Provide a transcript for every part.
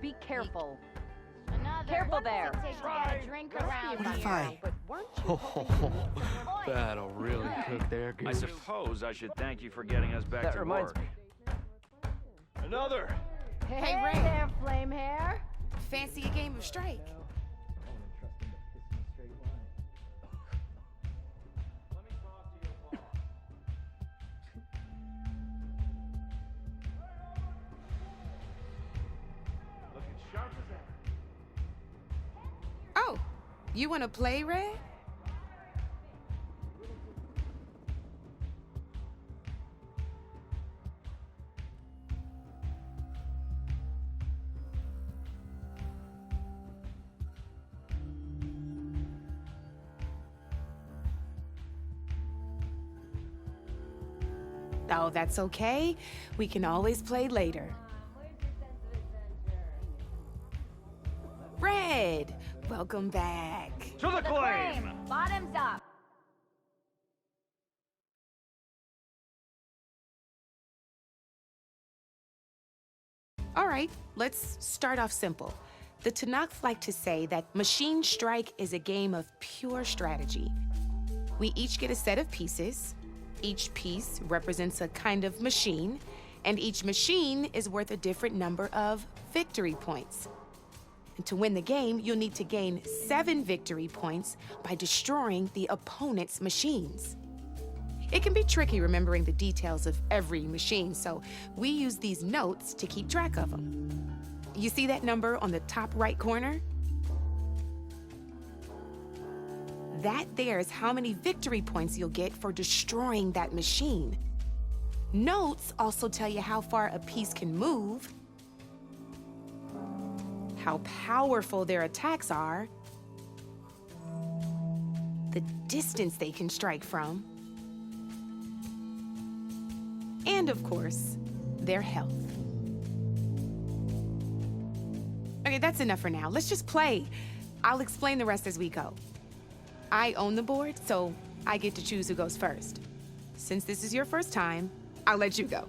Be careful. Another. Careful there. Take a drink around What if here. I... But weren't you Oh, hoping to that'll really cook there, I Goose. suppose I should thank you for getting us back That to reminds work. me. Another! Hey, Ray. there, flame hair. Fancy a game of strike? Looking sharp as ever. Oh, you want to play, Ray? Oh, that's okay. We can always play later. Red, welcome back. To the claim! Bottoms up. All right, let's start off simple. The Tanakh like to say that Machine Strike is a game of pure strategy. We each get a set of pieces. Each piece represents a kind of machine, and each machine is worth a different number of victory points. And to win the game, you'll need to gain 7 victory points by destroying the opponent's machines. It can be tricky remembering the details of every machine, so we use these notes to keep track of them. You see that number on the top right corner? That there is how many victory points you'll get for destroying that machine. Notes also tell you how far a piece can move, how powerful their attacks are, the distance they can strike from, and of course, their health. Okay, that's enough for now. Let's just play. I'll explain the rest as we go. I own the board, so I get to choose who goes first. Since this is your first time, I'll let you go.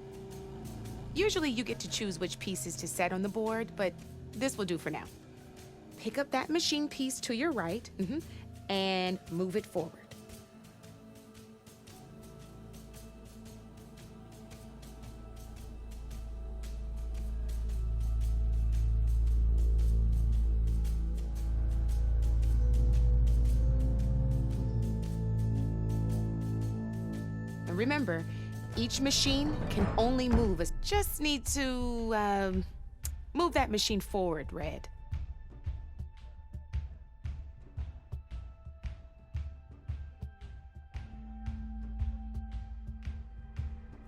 Usually you get to choose which pieces to set on the board, but this will do for now. Pick up that machine piece to your right, and move it forward. And remember, each machine can only move as just need to move that machine forward, Red.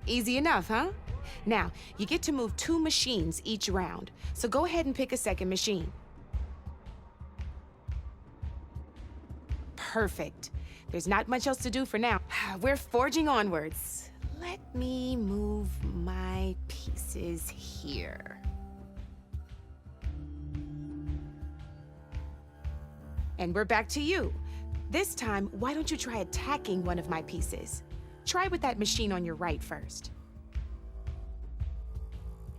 Easy enough, huh? Now, you get to move 2 machines each round, so go ahead and pick a second machine. Perfect. There's not much else to do for now. We're forging onwards. Let me move my pieces here. And we're back to you. This time, why don't you try attacking one of my pieces? Try with that machine on your right first.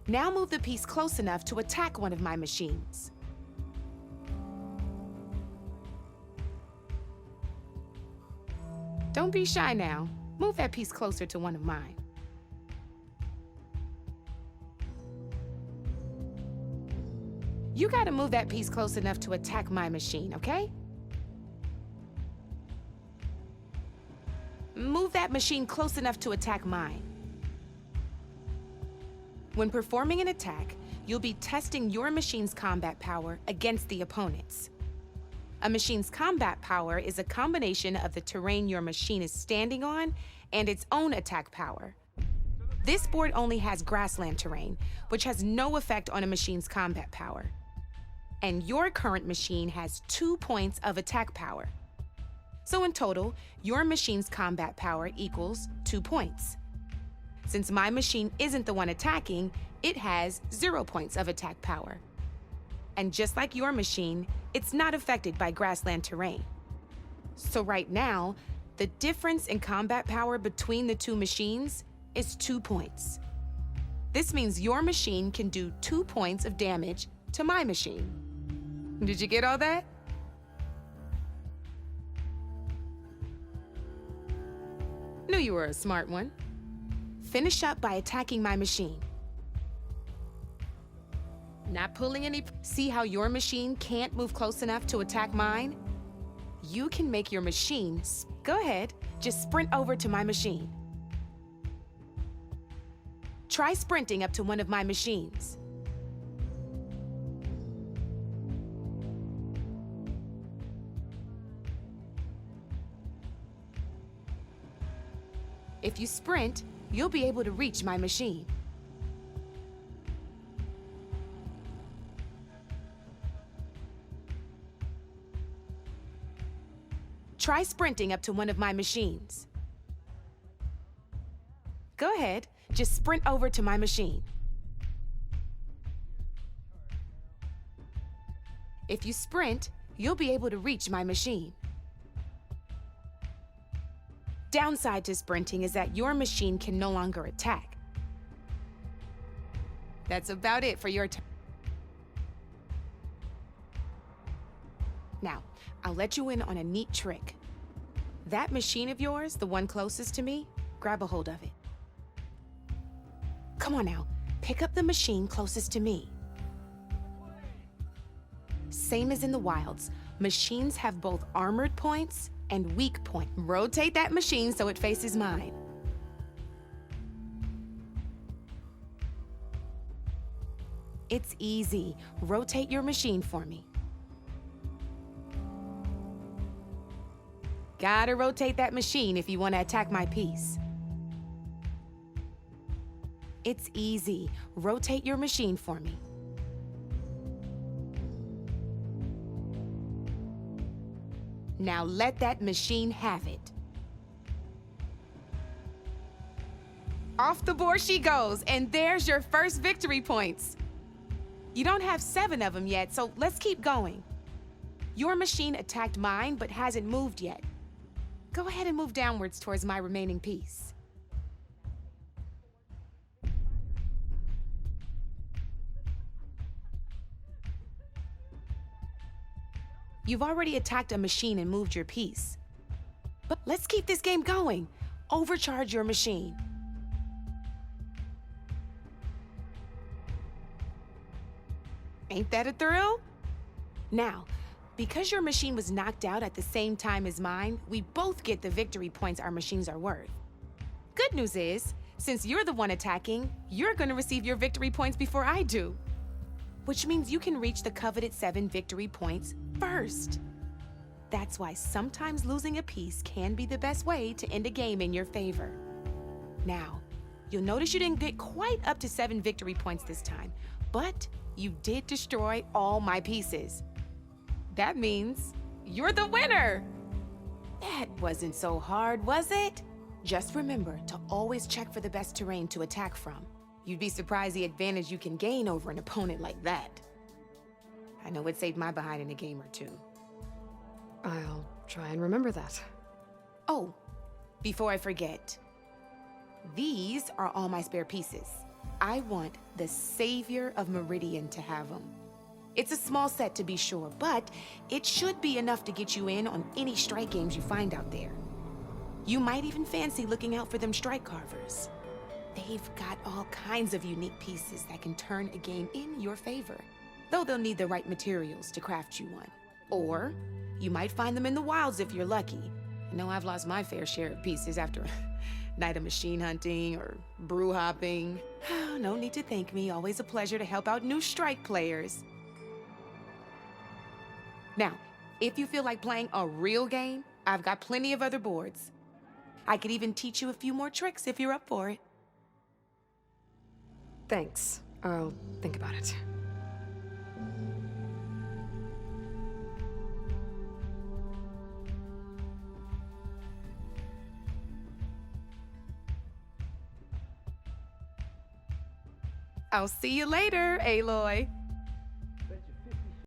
Now move the piece close enough to attack one of my machines. Don't be shy now. Move that piece closer to one of mine. You gotta move that piece close enough to attack my machine, okay? Move that machine close enough to attack mine. When performing an attack, you'll be testing your machine's combat power against the opponent's. A machine's combat power is a combination of the terrain your machine is standing on and its own attack power. This board only has grassland terrain, which has no effect on a machine's combat power. And your current machine has 2 points of attack power. So in total, your machine's combat power equals 2 points. Since my machine isn't the one attacking, it has 0 points of attack power. And just like your machine, it's not affected by grassland terrain. So right now, the difference in combat power between the 2 machines is 2 points. This means your machine can do 2 points of damage to my machine. Did you get all that? Knew you were a smart one. Finish up by attacking my machine. Not pulling any... See how your machine can't move close enough to attack mine? You can make your machine... Go ahead, just sprint over to my machine. Try sprinting up to one of my machines. If you sprint, you'll be able to reach my machine. Try sprinting up to one of my machines. Go ahead, just sprint over to my machine. If you sprint, you'll be able to reach my machine. Downside to sprinting is that your machine can no longer attack. That's about it for your turn. Now, I'll let you in on a neat trick. That machine of yours, the one closest to me, grab a hold of it. Come on now, pick up the machine closest to me. Same as in the wilds, machines have both armored points and weak point. Rotate that machine so it faces mine. It's easy. Rotate your machine for me. Gotta rotate that machine if you want to attack my piece. It's easy. Rotate your machine for me. Now let that machine have it. Off the board she goes, and there's your first victory points. You don't have 7 of them yet, so let's keep going. Your machine attacked mine, but hasn't moved yet. Go ahead and move downwards towards my remaining piece. You've already attacked a machine and moved your piece. But let's keep this game going. Overcharge your machine. Ain't that a thrill? Now, because your machine was knocked out at the same time as mine, we both get the victory points our machines are worth. Good news is, since you're the one attacking, you're gonna receive your victory points before I do. Which means you can reach the coveted 7 victory points first. That's why sometimes losing a piece can be the best way to end a game in your favor. Now, you'll notice you didn't get quite up to 7 victory points this time, but you did destroy all my pieces. That means you're the winner! That wasn't so hard, was it? Just remember to always check for the best terrain to attack from. You'd be surprised the advantage you can gain over an opponent like that. I know it saved my behind in a game or two. I'll try and remember that. Oh, before I forget, these are all my spare pieces. I want the Savior of Meridian to have them. It's a small set to be sure, but it should be enough to get you in on any strike games you find out there. You might even fancy looking out for them strike carvers. They've got all kinds of unique pieces that can turn a game in your favor, though they'll need the right materials to craft you one. Or you might find them in the wilds if you're lucky. I know I've lost my fair share of pieces after a night of machine hunting or brew hopping. No need to thank me. Always a pleasure to help out new strike players. Now, if you feel like playing a real game, I've got plenty of other boards. I could even teach you a few more tricks if you're up for it. Thanks. I'll think about it. I'll see you later, Aloy.